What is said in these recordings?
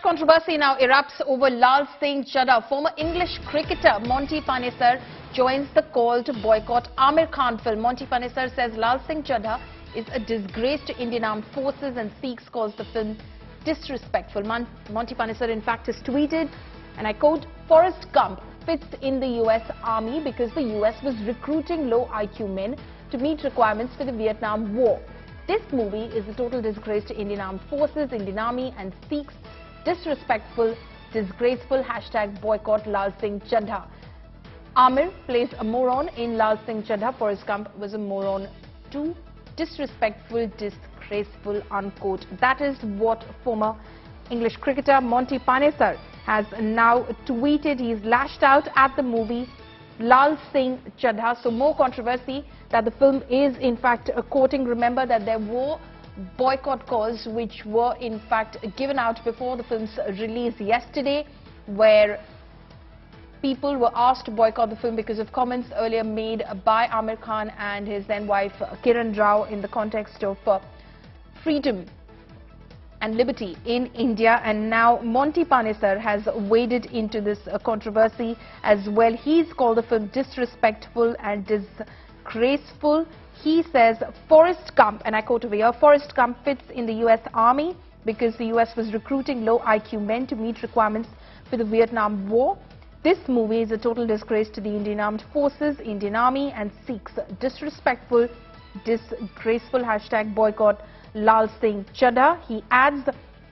controversy now erupts over Lal Singh Chaddha. Former English cricketer Monty Panesar joins the call to boycott Aamir Khan film. Monty Panesar says Lal Singh Chaddha is a disgrace to Indian armed forces and Sikhs calls the film disrespectful. Monty Panesar in fact has tweeted, and I quote, "Forrest Gump fits in the US Army because the US was recruiting low IQ men to meet requirements for the Vietnam War. This movie is a total disgrace to Indian Armed Forces, Indian Army and Sikhs. Disrespectful, disgraceful, hashtag boycott Lal Singh Chaddha." Aamir plays a moron in Lal Singh Chaddha. Forrest Gump was a moron too. Disrespectful, disgraceful, unquote. That is what former English cricketer Monty Panesar has now tweeted. He's lashed out at the movie Lal Singh Chaddha. So more controversy that the film is in fact quoting. Remember that there were boycott calls which were in fact given out before the film's release yesterday, where people were asked to boycott the film because of comments earlier made by Aamir Khan and his then wife Kiran Rao in the context of freedom and liberty in India. And now Monty Panesar has waded into this controversy as well. He's called the film disrespectful and disgraceful. He says Forrest Gump, and I quote over here, "Forrest Gump fits in the US Army because the US was recruiting low IQ men to meet requirements for the Vietnam War. This movie is a total disgrace to the Indian Armed Forces, Indian Army and Sikhs. Disrespectful, disgraceful, hashtag boycott Lal Singh Chaddha." He adds,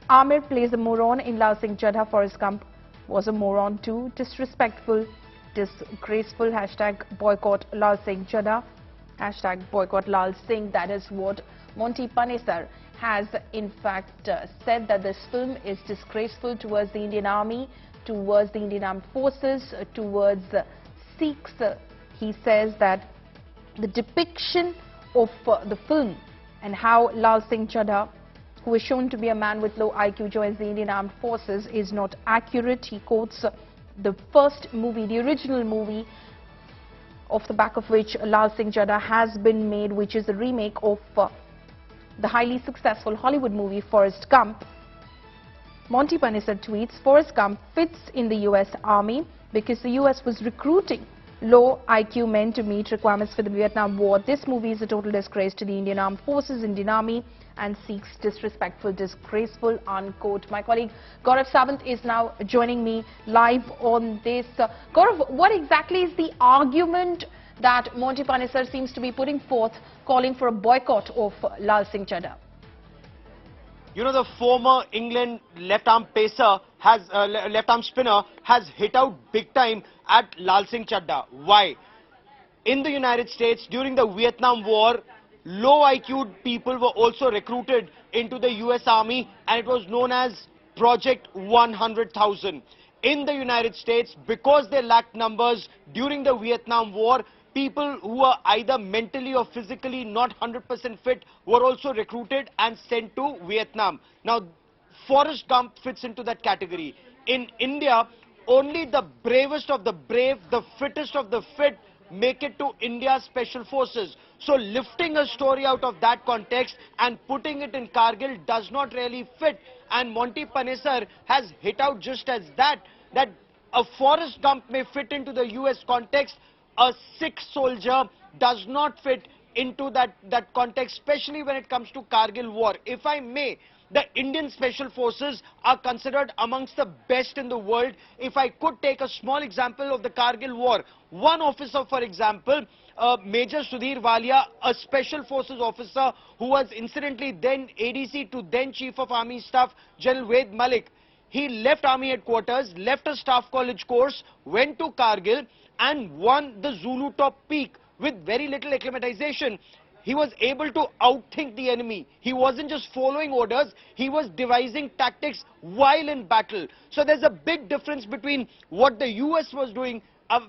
Aamir plays a moron in Lal Singh Chaddha. Forrest Gump was a moron too. Disrespectful, disgraceful, hashtag boycott Lal Singh Chaddha. Hashtag boycott Lal Singh. That is what Monty Panesar has in fact said, that this film is disgraceful towards the Indian Army, towards the Indian Armed Forces, towards Sikhs. He says that the depiction of the film and how Lal Singh Chaddha, who is shown to be a man with low IQ, joins the Indian Armed Forces is not accurate. He quotes the first movie, the original movie, off the back of which Lal Singh Chaddha has been made, which is a remake of the highly successful Hollywood movie Forrest Gump. Monty Panesar tweets, "Forrest Gump fits in the US Army because the US was recruiting low IQ men to meet requirements for the Vietnam War. This movie is a total disgrace to the Indian Armed Forces, Indian Army and Sikhs. Disrespectful, disgraceful," unquote. My colleague Gaurav Sawant is now joining me live on this. Gaurav, what exactly is the argument that Monty Panesar seems to be putting forth, calling for a boycott of Lal Singh Chaddha? You know, the former England left-arm spinner has hit out big time at Lal Singh Chaddha. Why? In the United States, during the Vietnam War, low IQ people were also recruited into the US Army, and it was known as Project 100,000. In the United States, because they lacked numbers during the Vietnam War, people who were either mentally or physically not 100% fit were also recruited and sent to Vietnam. Now, Forrest Gump fits into that category. In India, only the bravest of the brave, the fittest of the fit make it to India's Special Forces. So lifting a story out of that context and putting it in Kargil does not really fit. And Monty Panesar has hit out just as that a Forrest Gump may fit into the US context. A Sikh soldier does not fit into that context, especially when it comes to Kargil war. If I may, the Indian Special Forces are considered amongst the best in the world. If I could take a small example of the Kargil war, one officer, for example, Major Sudhir Walia, a Special Forces officer who was incidentally then ADC to then Chief of Army Staff General Ved Malik, he left Army headquarters, left a staff college course, went to Kargil and won the Zulu top peak with very little acclimatization. He was able to outthink the enemy. He wasn't just following orders, he was devising tactics while in battle. So there's a big difference between what the US was doing,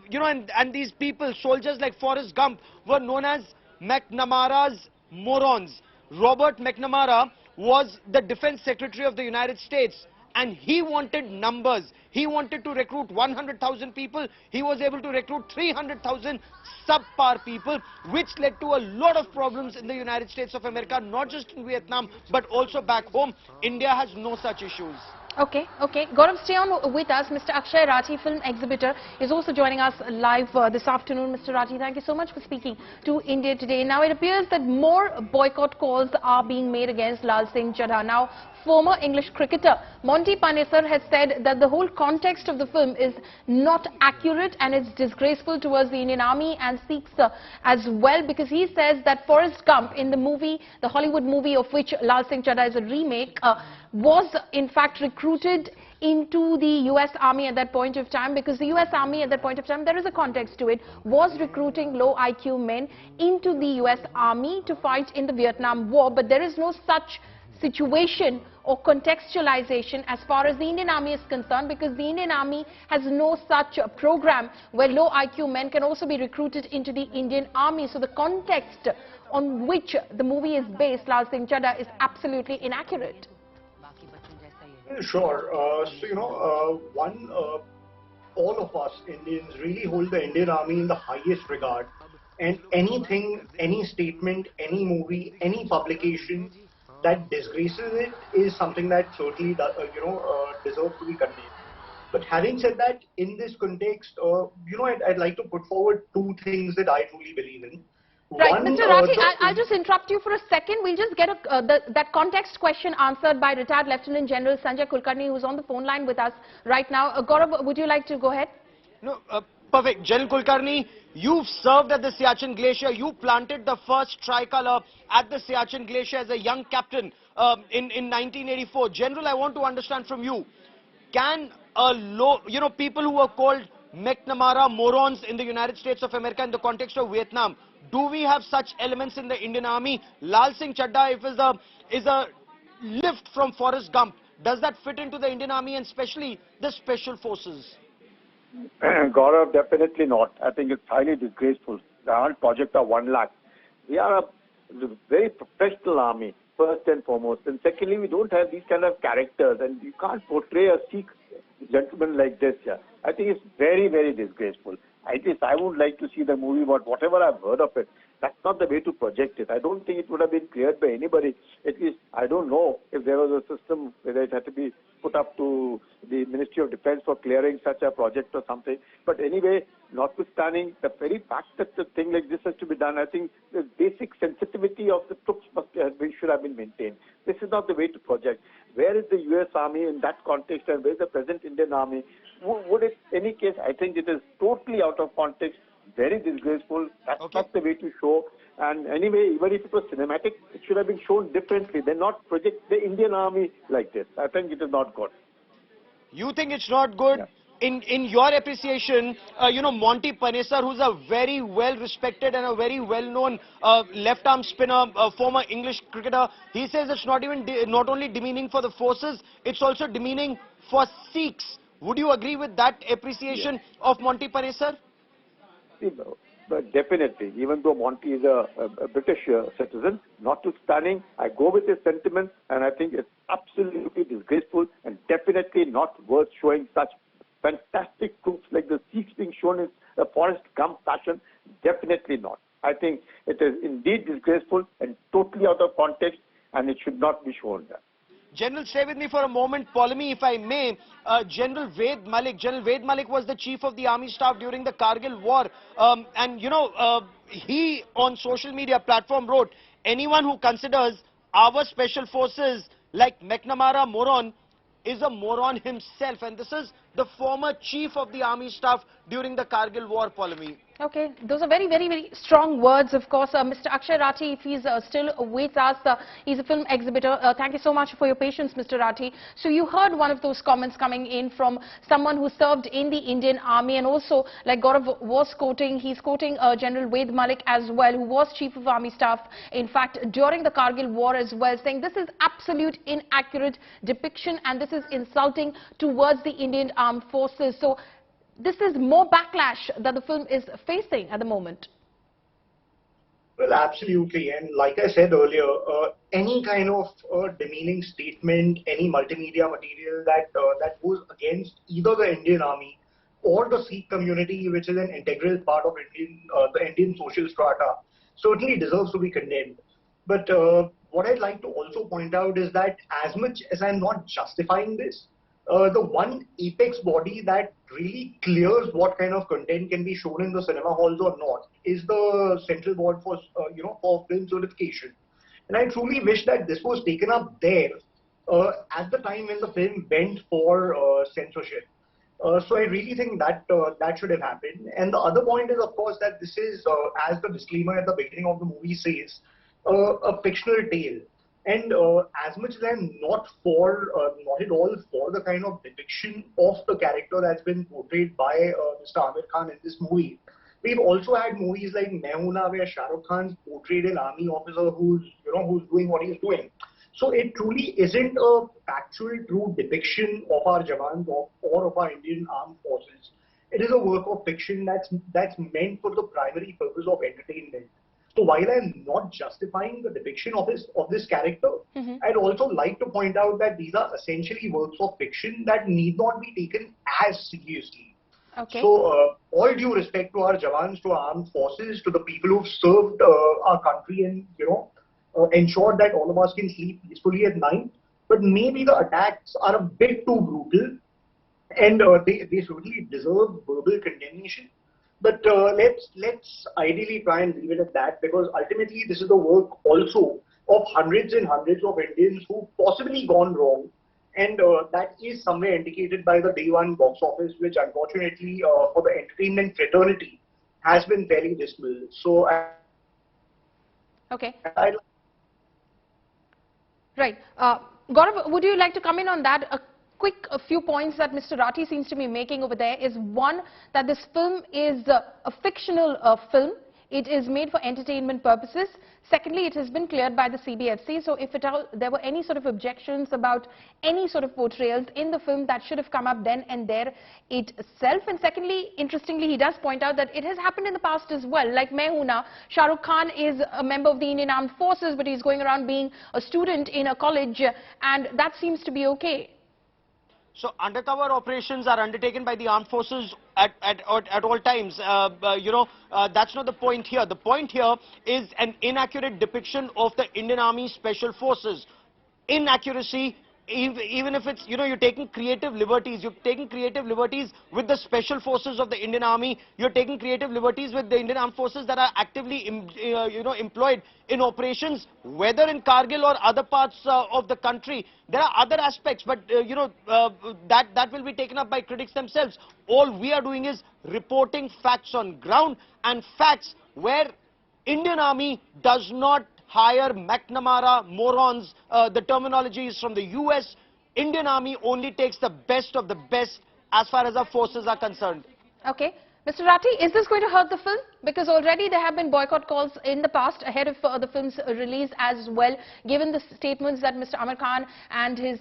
you know, and these people, soldiers like Forrest Gump, were known as McNamara's morons. Robert McNamara was the Defense Secretary of the United States, and he wanted numbers. He wanted to recruit 100,000 people. He was able to recruit 300,000 subpar people, which led to a lot of problems in the United States of America, not just in Vietnam, but also back home. India has no such issues. Okay, okay. Gaurav, stay on with us. Mr. Akshay Rathi, film exhibitor, is also joining us live this afternoon. Mr. Rathi, thank you so much for speaking to India Today. Now, it appears that more boycott calls are being made against Lal Singh Chaddha. Now, former English cricketer Monty Panesar has said that the whole context of the film is not accurate and it's disgraceful towards the Indian Army and Sikhs as well, because he says that Forrest Gump, in the movie, the Hollywood movie of which Lal Singh Chaddha is a remake, was in fact recruited into the US Army at that point of time, because the US Army at that point of time, there is a context to it, was recruiting low IQ men into the US Army to fight in the Vietnam War. But there is no such situation or contextualization as far as the Indian Army is concerned, because the Indian Army has no such program where low IQ men can also be recruited into the Indian Army. So the context on which the movie is based, Lal Singh Chaddha, is absolutely inaccurate. Sure. All of us Indians really hold the Indian Army in the highest regard. And anything, any statement, any movie, any publication that disgraces it is something that certainly, deserves to be condemned. But having said that, in this context, I'd like to put forward two things that I truly believe in. Right, One, Mr. Rathi, I'll just interrupt you for a second. We'll just get that context question answered by retired Lieutenant General Sanjay Kulkarni, who's on the phone line with us right now. Gaurav, would you like to go ahead? No, perfect. General Kulkarni, you've served at the Siachen Glacier. You planted the first tricolor at the Siachen Glacier as a young captain in 1984. General, I want to understand from you, can people who are called McNamara morons in the United States of America in the context of Vietnam, do we have such elements in the Indian Army? Lal Singh Chaddha, if is a lift from Forrest Gump, does that fit into the Indian Army and especially the Special Forces? Gaurav, definitely not. I think it's highly disgraceful. The whole project of 1 lakh. We are a very professional army, first and foremost. And secondly, we don't have these kind of characters, and you can't portray a Sikh gentleman like this here. I think it's very, very disgraceful. At least I would like to see the movie, but whatever I've heard of it, that's not the way to project it. I don't think it would have been cleared by anybody. At least I don't know if there was a system whether it had to be put up to the Ministry of Defense for clearing such a project or something. But anyway, notwithstanding the very fact that the thing like this has to be done, I think the basic sensitivity of the troops should have been maintained. This is not the way to project. Where is the US Army in that context, and where is the present Indian Army? Would it, in any case, I think it is totally out of context, very disgraceful. That's not the way to show. And anyway, even if it was cinematic, it should have been shown differently. They not project the Indian Army like this. I think it is not good. You think it's not good? Yeah. In your appreciation, Monty Panesar, who's a very well-respected and a very well-known left-arm spinner, former English cricketer, he says it's not only demeaning for the forces, it's also demeaning for Sikhs. Would you agree with that appreciation of Monty Panesar? But definitely, even though Monty is a British citizen, notwithstanding, I go with his sentiments, and I think it's absolutely disgraceful and definitely not worth showing such fantastic troops like the Sikhs being shown in a Forrest Gump fashion. Definitely not. I think it is indeed disgraceful and totally out of context, and it should not be shown there. General, stay with me for a moment. Polemy, if I may. General Ved Malik was the chief of the army staff during the Kargil war. He on social media platform wrote, anyone who considers our special forces like McNamara moron is a moron himself. And this is the former chief of the army staff during the Kargil war, Polemy. Okay, those are very, very, very strong words, of course. Mr. Akshay Rathi, if he's still with us, he's a film exhibitor. Thank you so much for your patience, Mr. Rathi. So you heard one of those comments coming in from someone who served in the Indian Army, and also, like Gaurav was quoting, he's quoting General Ved Malik as well, who was Chief of Army Staff, in fact, during the Kargil war as well, saying this is absolute inaccurate depiction and this is insulting towards the Indian Armed Forces. So this is more backlash that the film is facing at the moment. Well, absolutely. And like I said earlier, any kind of demeaning statement, any multimedia material that goes against either the Indian Army or the Sikh community, which is an integral part of the Indian social strata, certainly deserves to be condemned. But what I'd like to also point out is that as much as I'm not justifying this, the one apex body that really clears what kind of content can be shown in the cinema halls or not is the Central Board for for film certification. And I truly wish that this was taken up there at the time when the film went for censorship. So I really think that that should have happened. And the other point is, of course, that this is, as the disclaimer at the beginning of the movie says, a fictional tale. And as much as I'm not at all for the kind of depiction of the character that's been portrayed by Mr. Aamir Khan in this movie, we've also had movies like Main Hoon Na where Shah Rukh Khan's portrayed an army officer who's doing what he's doing. So it truly isn't a factual, true depiction of our Jawans or of our Indian armed forces. It is a work of fiction that's meant for the primary purpose of entertainment. So while I'm not justifying the depiction of this character, I'd also like to point out that these are essentially works of fiction that need not be taken as seriously. Okay. So all due respect to our Jawans, to our armed forces, to the people who've served our country and ensured that all of us can sleep peacefully at night. But maybe the attacks are a bit too brutal, and they certainly deserve verbal condemnation. But let's ideally try and leave it at that, because ultimately this is the work also of hundreds and hundreds of Indians who've possibly gone wrong, and that is somewhere indicated by the day one box office, which unfortunately for the entertainment fraternity has been fairly dismal. So Okay. I'd Right. Gaurav, would you like to come in on that? A few points that Mr. Rathi seems to be making over there is, one, that this film is a fictional film. It is made for entertainment purposes. Secondly, it has been cleared by the CBFC. So if there were any sort of objections about any sort of portrayals in the film, that should have come up then and there itself. And secondly, interestingly, he does point out that it has happened in the past as well. Like Main Hoon Na, Shah Rukh Khan is a member of the Indian Armed Forces, but he's going around being a student in a college, and that seems to be okay. So undercover operations are undertaken by the armed forces at all times. That's not the point here. The point here is an inaccurate depiction of the Indian Army Special Forces. Inaccuracy, even if it's, you're taking creative liberties. You're taking creative liberties with the Special Forces of the Indian Army. You're taking creative liberties with the Indian Armed Forces that are actively, employed in operations, whether in Kargil or other parts of the country. There are other aspects, but that will be taken up by critics themselves. All we are doing is reporting facts on ground, and facts where Indian Army does not hire McNamara morons. The terminology is from the US. Indian Army only takes the best of the best as far as our forces are concerned. Okay. Mr. Rathi, is this going to hurt the film? Because already there have been boycott calls in the past ahead of the film's release as well, given the statements that Mr. Aamir Khan and his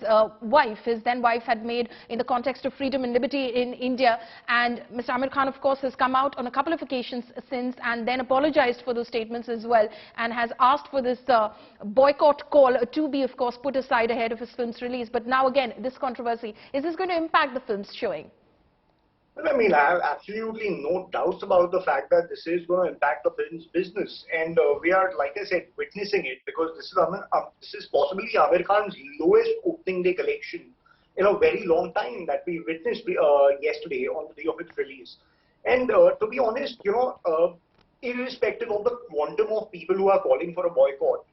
then wife, had made in the context of freedom and liberty in India. And Mr. Aamir Khan, of course, has come out on a couple of occasions since and then apologized for those statements as well, and has asked for this boycott call to be, of course, put aside ahead of his film's release. But now again, this controversy, is this going to impact the film's showing? Well, I mean, I have absolutely no doubts about the fact that this is going to impact the film's business, and we are, like I said, witnessing it, because this is possibly Aamir Khan's lowest opening day collection in a very long time that we witnessed yesterday on the day of its release. And to be honest, irrespective of the quantum of people who are calling for a boycott,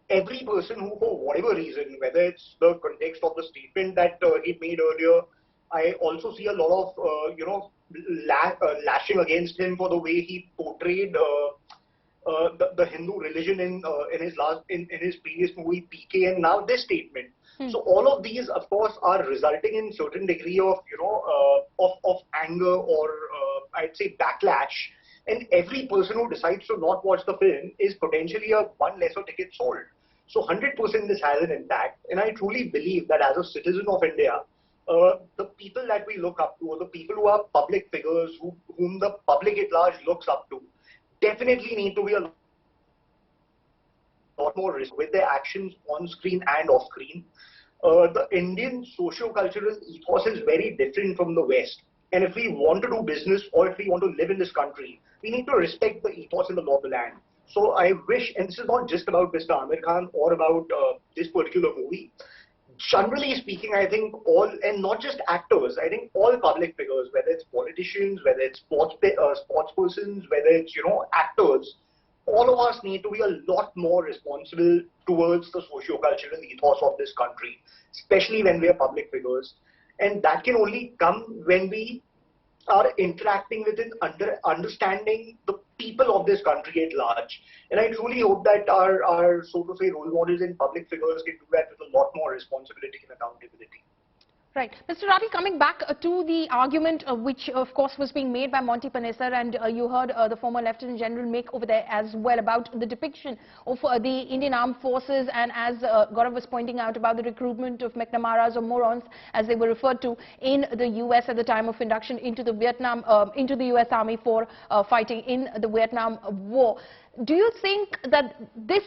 every person who, for whatever reason, whether it's the context of the statement that he made earlier, I also see a lot of, lashing against him for the way he portrayed the Hindu religion in his previous movie PK, and now this statement. So all of these, of course, are resulting in certain degree of, of anger or I'd say backlash. And every person who decides to not watch the film is potentially a one lesser ticket sold. So 100% this has an impact, and I truly believe that as a citizen of India, the people that we look up to, or the people who are public figures, whom the public at large looks up to, definitely need to be a lot more risk with their actions on screen and off screen. The Indian socio-cultural ethos is very different from the West. And if we want to do business, or if we want to live in this country, we need to respect the ethos and the law of the land. So I wish, and this is not just about Mr. Aamir Khan or about this particular movie, generally speaking, I think all, and not just actors, I think all public figures, whether it's politicians, whether it's sports persons, whether it's, actors, all of us need to be a lot more responsible towards the socio-cultural ethos of this country, especially when we are public figures. And that can only come when we are interacting with and understanding the people of this country at large. And I truly hope that our so to say, role models and public figures can do that with a lot more responsibility and accountability. Right. Mr. Rathi, coming back to the argument which of course was being made by Monty Panesar, and you heard the former Lieutenant General make over there as well about the depiction of the Indian Armed Forces, and as Gaurav was pointing out about the recruitment of McNamaras or morons as they were referred to in the US at the time of induction into the US Army for fighting in the Vietnam War. Do you think that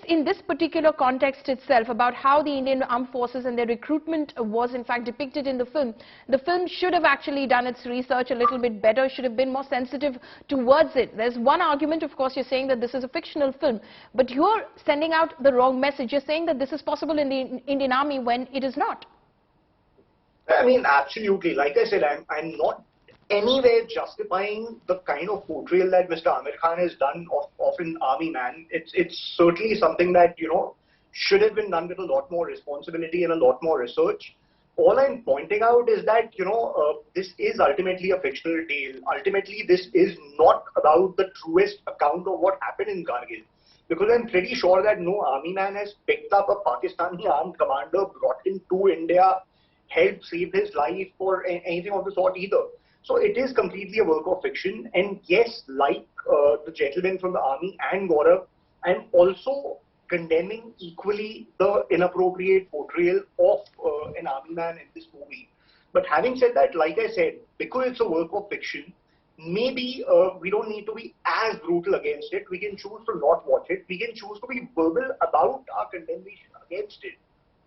in this particular context itself, about how the Indian Armed Forces and their recruitment was in fact depicted in the film should have actually done its research a little bit better, should have been more sensitive towards it? There's one argument, of course, you're saying that this is a fictional film, but you're sending out the wrong message. You're saying that this is possible in the Indian Army when it is not. I mean, absolutely. Like I said, I'm not anywhere justifying the kind of portrayal that Mr. Aamir Khan has done of an army man. It's certainly something that, should have been done with a lot more responsibility and a lot more research. All I'm pointing out is that, this is ultimately a fictional tale. Ultimately, this is not about the truest account of what happened in Kargil. Because I'm pretty sure that no army man has picked up a Pakistani armed commander, brought him to India, helped save his life or anything of the sort either. So it is completely a work of fiction. And yes, like the gentleman from the army and Gaurav, I'm also condemning equally the inappropriate portrayal of an army man in this movie. But having said that, like I said, because it's a work of fiction, maybe we don't need to be as brutal against it. We can choose to not watch it. We can choose to be verbal about our condemnation against it.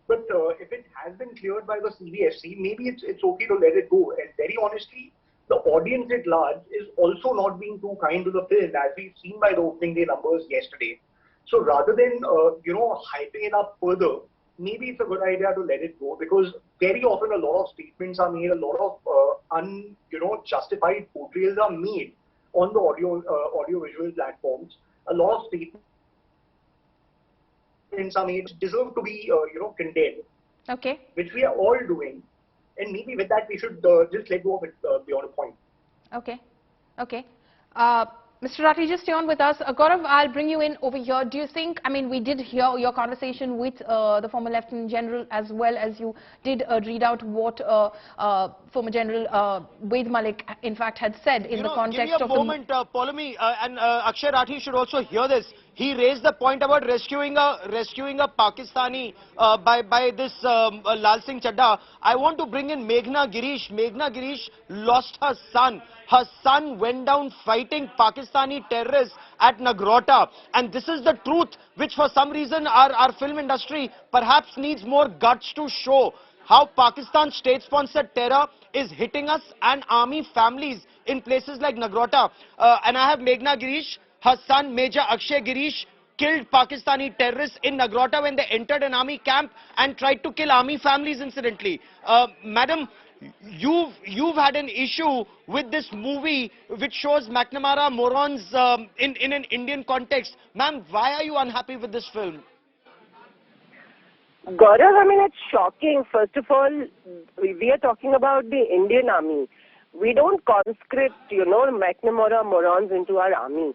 But if it has been cleared by the CBFC, maybe it's okay to let it go. And very honestly, the audience at large is also not being too kind to the film, as we've seen by the opening day numbers yesterday. So rather than, hyping it up further, maybe it's a good idea to let it go, because very often a lot of statements are made, a lot of justified portrayals are made on the audio-visual platforms. A lot of statements are made deserve to be, condemned. Okay. Which we are all doing. And maybe with that, we should just let go of it beyond a point. Okay. Okay. Mr. Rathi, just stay on with us. Gaurav, I'll bring you in over here. Do you think, I mean, we did hear your conversation with the former Lieutenant General, as well as you did read out what former General Waid Malik, in fact, had said in the context of... Give me a moment, Polami, and Akshay Rathi should also hear this. He raised the point about rescuing a Pakistani by this Lal Singh Chaddha. I want to bring in Meghna Girish. Meghna Girish lost her son. Her son went down fighting Pakistani terrorists at Nagrota. And this is the truth, which for some reason our film industry perhaps needs more guts to show. How Pakistan's state-sponsored terror is hitting us and army families in places like Nagrota. And I have Meghna Girish. Her son, Major Akshay Girish, killed Pakistani terrorists in Nagrota when they entered an army camp and tried to kill army families incidentally. Madam, you've had an issue with this movie which shows McNamara morons in an Indian context. Ma'am, why are you unhappy with this film? Gaurav, I mean, it's shocking. First of all, we are talking about the Indian army. We don't conscript, McNamara morons into our army.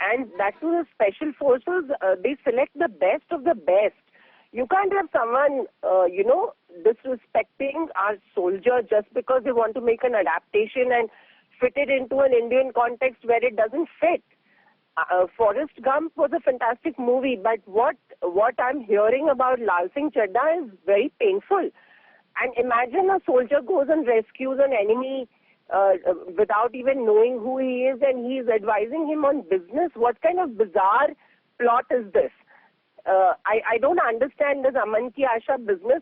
And that to the special forces, they select the best of the best. You can't have someone, disrespecting our soldier just because they want to make an adaptation and fit it into an Indian context where it doesn't fit. Forrest Gump was a fantastic movie, but what I'm hearing about Lal Singh Chaddha is very painful. And imagine a soldier goes and rescues an enemy without even knowing who he is, and he is advising him on business. What kind of bizarre plot is this? I don't understand this Aman Ki Asha business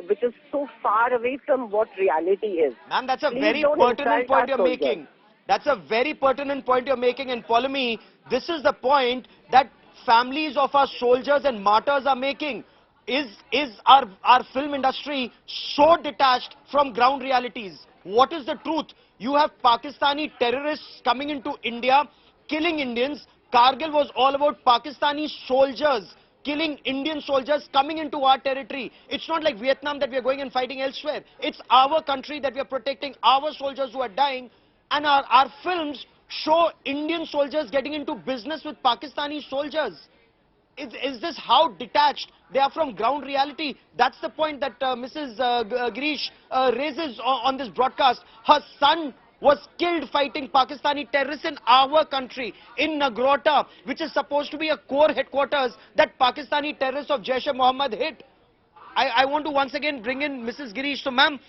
which is so far away from what reality is. Ma'am, that's a very pertinent point you're making. That's a very pertinent point you're making. And Polami, this is the point that families of our soldiers and martyrs are making. Is our film industry so detached from ground realities? What is the truth? You have Pakistani terrorists coming into India, killing Indians. Kargil was all about Pakistani soldiers killing Indian soldiers coming into our territory. It's not like Vietnam that we are going and fighting elsewhere. It's our country that we are protecting, our soldiers who are dying. And our films show Indian soldiers getting into business with Pakistani soldiers. Is this how detached they are from ground reality? That's the point that Mrs. Girish raises on this broadcast. Her son was killed fighting Pakistani terrorists in our country, in Nagrota, which is supposed to be a core headquarters that Pakistani terrorists of Jaish-e-Mohammed hit. I want to once again bring in Mrs. Girish. So, ma'am,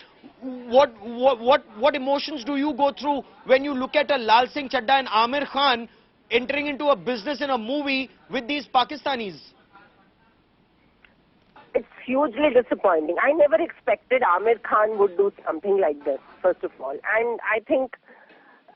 what emotions do you go through when you look at a Lal Singh Chaddha and Aamir Khan entering into a business in a movie with these Pakistanis? It's hugely disappointing. I never expected Aamir Khan would do something like this, first of all. And I think,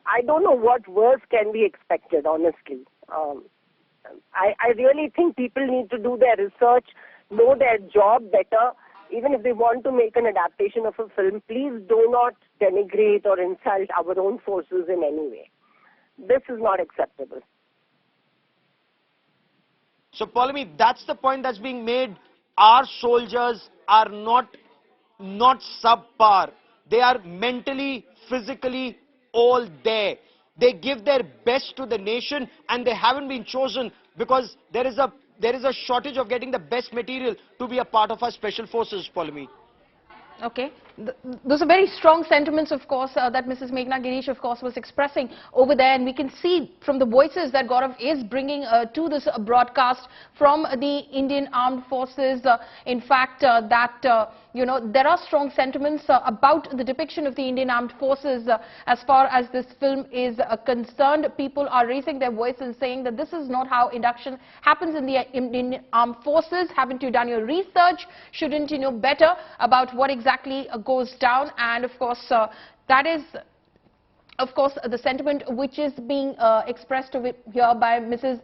I don't know what worse can be expected, honestly. I really think people need to do their research, know their job better. Even if they want to make an adaptation of a film, please do not denigrate or insult our own forces in any way. This is not acceptable. So, Paulami, that's the point that's being made. Our soldiers are not subpar. They are mentally, physically all there. They give their best to the nation, and they haven't been chosen because there is a shortage of getting the best material to be a part of our special forces, Paulami. Okay. Those are very strong sentiments, of course, that Mrs. Meghna Girish, of course, was expressing over there. And we can see from the voices that Gaurav is bringing to this broadcast from the Indian Armed Forces. In fact, you know, there are strong sentiments about the depiction of the Indian Armed Forces as far as this film is concerned. People are raising their voice and saying that this is not how induction happens in the Indian Armed Forces. Haven't you done your research? Shouldn't you know better about what exactly goes down? And of course, that is, of course, the sentiment which is being expressed over here by Mrs.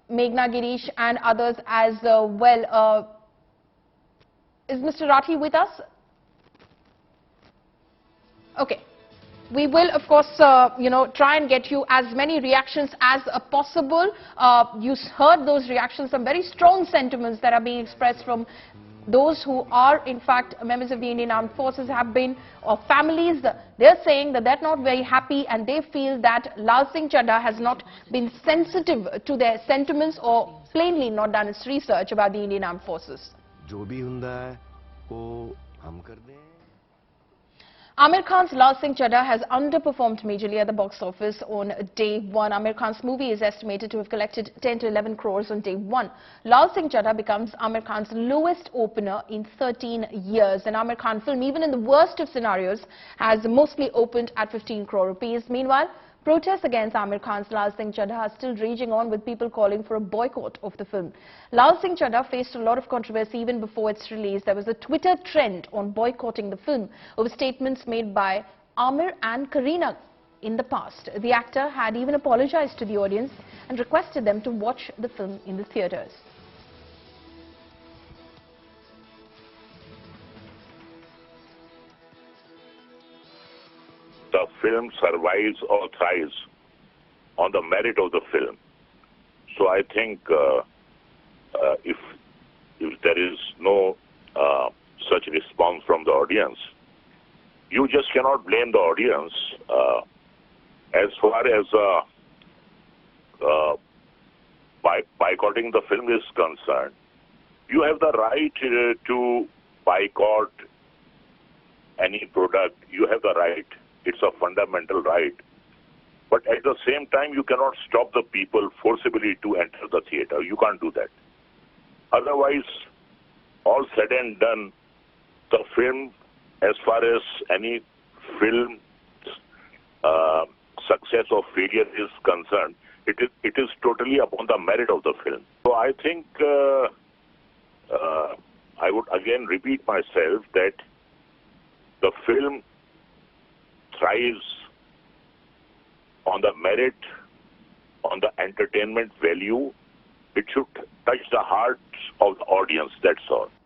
Meghna Girish and others as well. Is Mr. Rathi with us? Okay. We will, of course, you know, try and get you as many reactions as possible. You heard those reactions, some very strong sentiments that are being expressed from those who are, in fact, members of the Indian Armed Forces, have been, or families. They're saying that they're not very happy and they feel that Lal Singh Chaddha has not been sensitive to their sentiments or plainly not done its research about the Indian Armed Forces. जो भी हुंदा है वो हम कर दें. Aamir Khan's Lal Singh Chaddha has underperformed majorly at the box office on day one. Aamir Khan's movie is estimated to have collected 10 to 11 crores on day one. Lal Singh Chaddha becomes Aamir Khan's lowest opener in 13 years. An Aamir Khan film, even in the worst of scenarios, has mostly opened at 15 crore rupees. Meanwhile, protests against Aamir Khan's Lal Singh Chaddha are still raging on, with people calling for a boycott of the film. Lal Singh Chaddha faced a lot of controversy even before its release. There was a Twitter trend on boycotting the film over statements made by Aamir and Kareena in the past. The actor had even apologized to the audience and requested them to watch the film in the theatres. The film survives or thrives on the merit of the film. So I think if there is no such response from the audience, you just cannot blame the audience. As far as boycotting the film is concerned, you have the right to boycott any product. You have the right. It's a fundamental right. But at the same time, you cannot stop the people forcibly to enter the theater. You can't do that. Otherwise, all said and done, the film, as far as any film success or failure is concerned, it is totally upon the merit of the film. So I think I would again repeat myself that the film thrives on the merit, on the entertainment value. It should touch the hearts of the audience, that's all.